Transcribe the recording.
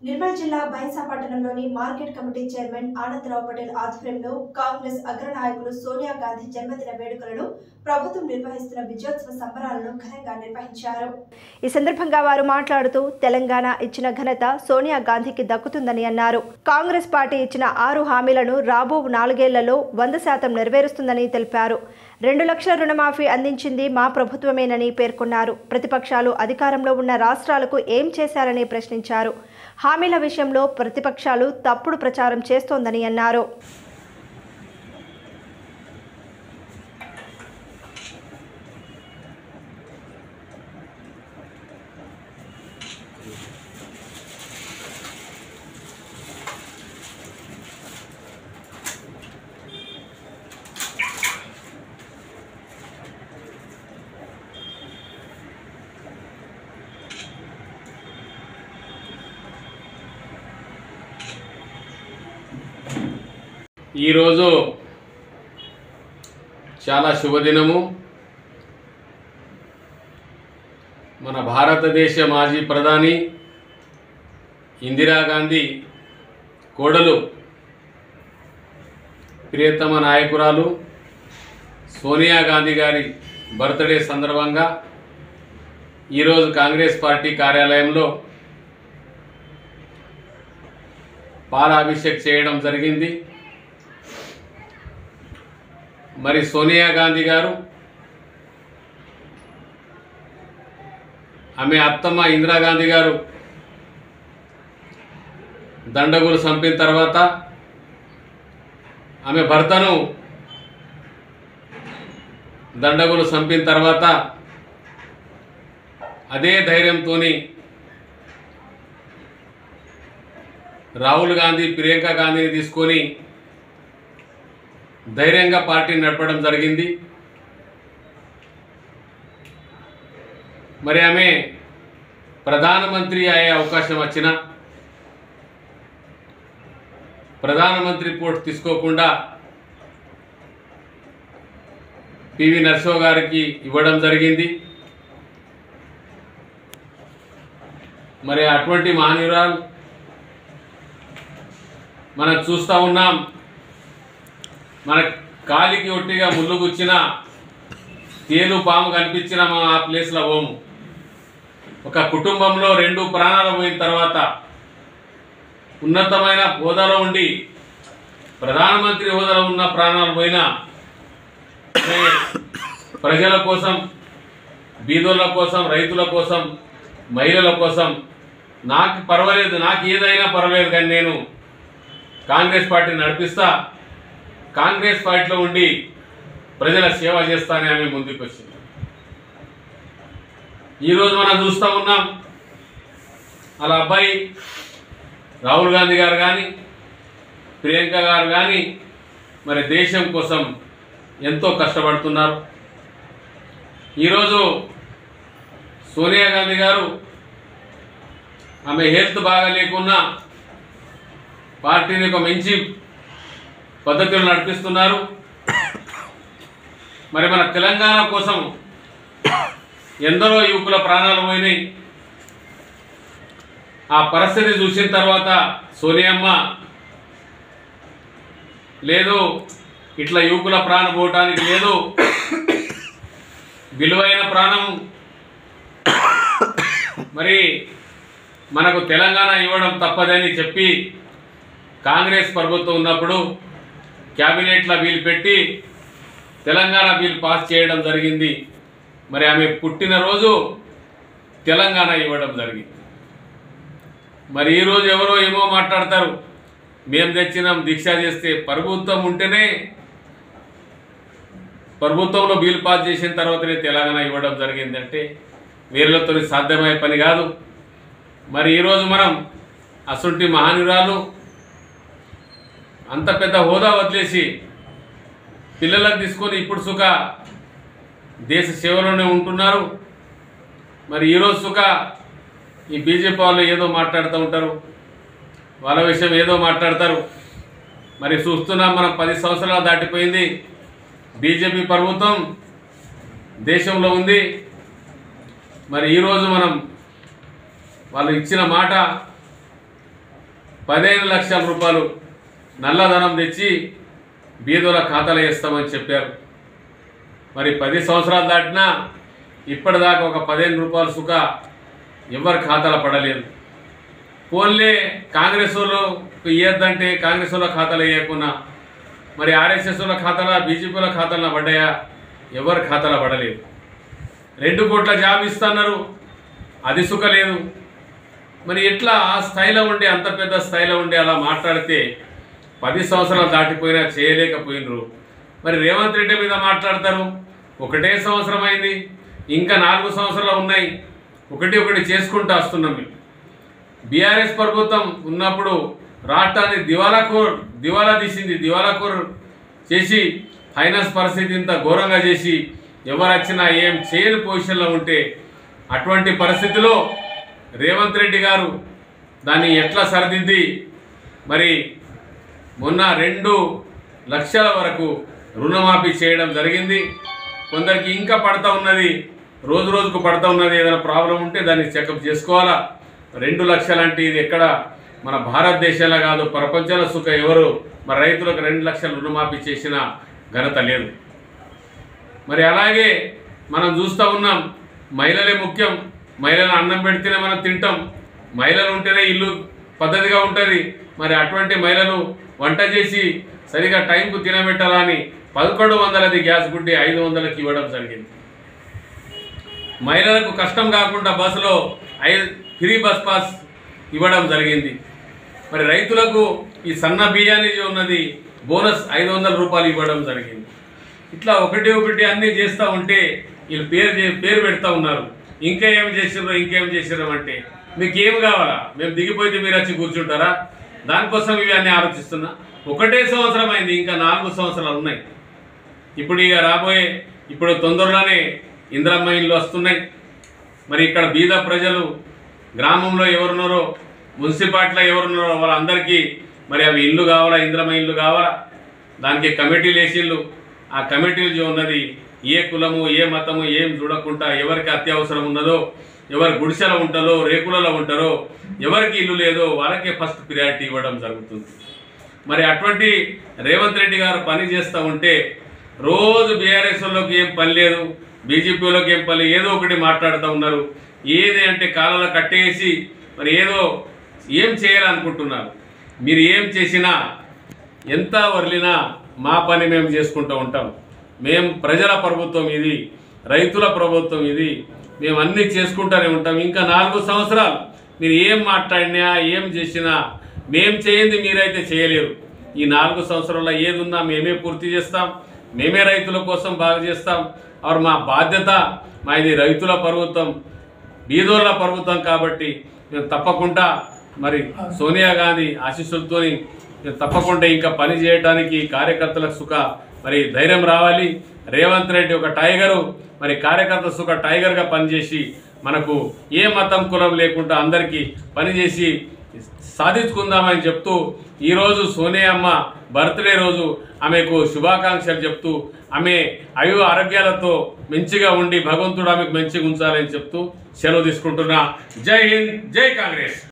నిర్మల్ జిల్లా బైంసా పట్టణంలోని market committee chairman Anandarao Patel ఆధ్వర్యంలో కాంగ్రెస్ అగ్రనాయకులు సోనియా గాంధీ జన్మదిన వేడుకలను ప్రభుత్వం నిర్వహిస్తున్న విజయోత్సవ సంబరాలను ఘనంగా నిర్వహించారు. ఈ సందర్భంగా వారు మాట్లాడుతూ తెలంగాణ ఇచ్చిన ఘనత సోనియా గాంధీకి దక్కుతుందని అన్నారు. కాంగ్రెస్ పార్టీ ఇచ్చిన 6 హామీలను రాబో 4 ఏళ్లలో 100% నెరవేరుస్తుందని తెలిపారు. 2 లక్షల రుణమాఫీ అందించింది మా ప్రభుత్వమేనని పేర్కొన్నారు. ప్రతిపక్షాలు అధికారంలో ఉన్న రాష్ట్రాలకు ఏం చేశారని ప్రశ్నించారు. హామీల విషయంలో ప్రతిపక్షాలు తప్పుడు ప్రచారం చేస్తోందని అన్నారు. ఈరోజు చాలా శుభదినము. మన భారతదేశ మాజీ ప్రధాని ఇందిరాగాంధీ కోడలు ప్రియతమ నాయకురాలు సోనియా గాంధీ గారి బర్త్డే సందర్భంగా ఈరోజు కాంగ్రెస్ పార్టీ కార్యాలయంలో పాలాభిషేక్ చేయడం జరిగింది. మరి సోనియా గాంధీ గారు ఆమె అత్తమ్మ ఇందిరాగాంధీ గారు దండగులు చంపిన తర్వాత ఆమె భర్తను దండగులు చంపిన తర్వాత అదే ధైర్యంతో రాహుల్ గాంధీ ప్రియాంక గాంధీని తీసుకొని ధైర్యంగా పార్టీని నడపడం జరిగింది. మరి ఆమె ప్రధానమంత్రి అయ్యే అవకాశం వచ్చినా ప్రధానమంత్రి పోస్ట్ తీసుకోకుండా పివి నరసింహ గారికి ఇవ్వడం జరిగింది. మరి అటువంటి మహనీయురాలు మనం చూస్తూ ఉన్నాం. మన కాలికి ఒట్టిగా ముళ్ళు గుచ్చిన తేలు పాము కనిపించిన మనం ఆ ప్లేస్లో పోము. ఒక కుటుంబంలో 2 ప్రాణాలు పోయిన తర్వాత ఉన్నతమైన హోదాలో ఉండి ప్రధానమంత్రి హోదాలో ఉన్న ప్రాణాలు పోయినా ప్రజల కోసం, బీదోళ్ళ కోసం, రైతుల కోసం, మహిళల కోసం నాకు పర్వాలేదు, నాకు ఏదైనా పర్వాలేదు, కానీ నేను కాంగ్రెస్ పార్టీని నడిపిస్తా, కాంగ్రెస్ పార్టీలో ఉండి ప్రజల సేవ చేస్తానని ఆమె ముందుకు వచ్చింది. ఈరోజు మనం చూస్తూ ఉన్నాం, అలా అబ్బాయి రాహుల్ గాంధీ గారు కానీ ప్రియాంక గారు కానీ మరి దేశం కోసం ఎంతో కష్టపడుతున్నారు. ఈరోజు సోనియా గాంధీ గారు ఆమె హెల్త్ బాగా లేకున్నా పార్టీని ఒక మంచి పద్ధతిలో నడిపిస్తున్నారు. మరి మన తెలంగాణ కోసం ఎందరో యువకుల ప్రాణాలు పోయినాయి. ఆ పరిస్థితి చూసిన తర్వాత సోనియమ్మ లేదు, ఇట్లా యువకుల ప్రాణం పోవటానికి లేదు, విలువైన ప్రాణం మరి మనకు తెలంగాణ ఇవ్వడం తప్పదని చెప్పి కాంగ్రెస్ ప్రభుత్వం ఉన్నప్పుడు క్యాబినెట్లో బిల్ పెట్టి తెలంగాణ బిల్ పాస్ చేయడం జరిగింది. మరి ఆమె పుట్టినరోజు తెలంగాణ ఇవ్వడం జరిగింది. మరి ఈరోజు ఎవరో ఏమో మాట్లాడతారు, మేము తెచ్చినాం దీక్ష చేస్తే. ప్రభుత్వం ఉంటేనే, ప్రభుత్వంలో బిల్ పాస్ చేసిన తర్వాతనే తెలంగాణ ఇవ్వడం జరిగిందంటే వీళ్ళతో సాధ్యమయ్యే పని కాదు. మరి ఈరోజు మనం అసంటి మహానురాలు అంత పెద్ద హోదా వదిలేసి పిల్లలకు తీసుకొని ఇప్పుడు సుఖ దేశ సేవలోనే ఉంటున్నారు. మరి ఈరోజు సుఖ ఈ బీజేపీ వాళ్ళు ఏదో మాట్లాడుతూ ఉంటారు, వాళ్ళ విషయం ఏదో మాట్లాడతారు. మరి చూస్తున్నాం, మనం 10 సంవత్సరాలు దాటిపోయింది, బీజేపీ ప్రభుత్వం దేశంలో ఉంది. మరి ఈరోజు మనం వాళ్ళు ఇచ్చిన మాట 15 లక్షల రూపాయలు నల్లధనం తెచ్చి బీదోల ఖాతాలో వేస్తామని చెప్పారు. మరి 10 సంవత్సరాలు దాటినా ఇప్పటిదాకా ఒక 15 రూపాయలు సుఖ ఎవరి ఖాతాలో పడలేదు. పోన్లే కాంగ్రెస్ వాళ్ళు ఇయ్యద్దంటే కాంగ్రెస్ వాళ్ళ ఖాతాలో వేయకున్నా మరి ఆర్ఎస్ఎస్ వాళ్ళ ఖాతాలో బీజేపీల ఖాతాలో పడ్డాయా? ఎవరి ఖాతాలో పడలేదు. 2 కోట్ల జాబ్ ఇస్తున్నారు, అది సుఖ లేదు. మరి ఎట్లా ఆ స్థాయిలో ఉండి అంత పెద్ద స్థాయిలో ఉండి అలా మాట్లాడితే 10 సంవత్సరాలు దాటిపోయినా చేయలేకపోయినరు. మరి రేవంత్ రెడ్డి మీద మాట్లాడతారు. 1 సంవత్సరం అయింది, ఇంకా 4 సంవత్సరాలు ఉన్నాయి, ఒకటి చేసుకుంటూ వస్తున్నాం. మేము బీఆర్ఎస్ ప్రభుత్వం ఉన్నప్పుడు రాష్ట్రాన్ని దివాలా తీసింది, దివాలాకోర్ చేసి ఫైనాన్స్ పరిస్థితి ఇంత ఘోరంగా చేసి ఎవరు వచ్చినా ఏం చేయని పొజిషన్లో ఉంటే అటువంటి పరిస్థితిలో రేవంత్ రెడ్డి గారు దాన్ని ఎట్లా సరిదిద్ది మరి మొన్న 2 లక్షల వరకు రుణమాఫీ చేయడం జరిగింది. కొందరికి ఇంకా పడతా ఉన్నది, రోజు రోజుకు పడతా ఉన్నది. ఏదైనా ప్రాబ్లం ఉంటే దాన్ని చెకప్ చేసుకోవాలా. 2 లక్షలు అంటే ఇది ఎక్కడ మన భారతదేశంలో కాదు, ప్రపంచంలో సుఖ ఎవరు మరి రైతులకు 2 లక్షలు రుణమాఫీ చేసిన ఘనత లేదు. మరి అలాగే మనం చూస్తూ ఉన్నాం, మహిళలే ముఖ్యం. మహిళలు అన్నం పెడితేనే మనం తింటాం, మహిళలు ఉంటేనే ఇల్లు పద్ధతిగా ఉంటుంది. మరి అటువంటి మహిళలు వంట చేసి సరిగా టైంకు తినబెట్టాలని 1100ది గ్యాస్ గుడ్డి 500కి ఇవ్వడం జరిగింది. మహిళలకు కష్టం కాకుండా బస్సులో ఫ్రీ బస్ పాస్ ఇవ్వడం జరిగింది. మరి రైతులకు ఈ సన్న బియ్యాన్ని ఉన్నది బోనస్ 500 రూపాయలు ఇవ్వడం జరిగింది. ఇట్లా ఒకటి అన్నీ చేస్తూ ఉంటే వీళ్ళు పేరు పెడతా ఉన్నారు. ఇంకేం చేసిర్రు అంటే మీకేం కావాలా? మేము దిగిపోతే మీరు వచ్చి కూర్చుంటారా? దానికోసం ఇవి అన్నీ ఆలోచిస్తున్నా. 1 సంవత్సరం అయింది, ఇంకా 4 సంవత్సరాలు ఉన్నాయి. ఇప్పుడు తొందరలోనే ఇందిరమ్మ ఇళ్ళు వస్తున్నాయి. మరి ఇక్కడ బీద ప్రజలు గ్రామంలో ఎవరున్నారో మున్సిపాలిటీలో ఎవరున్నారో వాళ్ళందరికీ మరి అవి ఇల్లు కావాలా, ఇందిరమ్మ ఇల్లు కావాలా. దానికి కమిటీలు వేసిళ్ళు. ఆ కమిటీలు ఉన్నది ఏ కులము ఏ మతము ఏం చూడకుండా ఎవరికి అత్యవసరం ఉన్నదో, ఎవరు గుడిసెలో ఉంటారో రేకులలో ఉంటారో, ఎవరికి ఇల్లు లేదో వాళ్ళకే ఫస్ట్ ప్రియారిటీ ఇవ్వడం జరుగుతుంది. మరి అటువంటి రేవంత్ రెడ్డి గారు పని చేస్తూ ఉంటే రోజు బీఆర్ఎస్లోకి ఏం పని లేదు, బీజేపీలోకి ఏం పని, ఏదో ఒకటి మాట్లాడుతూ ఉన్నారు. ఏది అంటే కాలంలో కట్టేసి మరి ఏం చేయాలనుకుంటున్నారు. మీరు ఏం చేసినా ఎంత వర్లినా మా పని మేము చేసుకుంటూ ఉంటాం. మేము ప్రజల ప్రభుత్వం ఇది, రైతుల ప్రభుత్వం ఇది, మేము అన్నీ చేసుకుంటూనే ఉంటాం. ఇంకా 4 సంవత్సరాలు మీరు ఏం మాట్లాడినా ఏం చేసినా మేము చేయండి మీరైతే చేయలేరు. ఈ 4 సంవత్సరాల్లో ఏది ఉన్నా మేమే పూర్తి చేస్తాం, మేమే రైతుల కోసం బాగా చేస్తాం. और మా బాధ్యత మాది రైతుల ప్రభుత్వం, బీదోళ్ళ ప్రభుత్వం కాబట్టి మేము తప్పకుండా మరి సోనియా గాంధీ ఆశీస్సులతోని తప్పకుండా ఇంకా పని చేయడానికి కార్యకర్తలకు సుఖ మరి ధైర్యం రావాలి. రేవంత్ రెడ్డి ఒక టైగరు, మరి కార్యకర్త సుఖ టైగర్గా పనిచేసి మనకు ఏ మతం కులం లేకుండా అందరికీ పనిచేసి సాధించుకుందామని చెప్తూ ఈరోజు సోనియా అమ్మ బర్త్డే రోజు ఆమెకు శుభాకాంక్షలు చెప్తూ ఆమె ఆరోగ్యాలతో మంచిగా ఉండి భగవంతుడు ఆమెకు మంచిగా ఉంచాలని చెప్తూ సెలవు తీసుకుంటున్నా. జై హింద్, జై కాంగ్రెస్.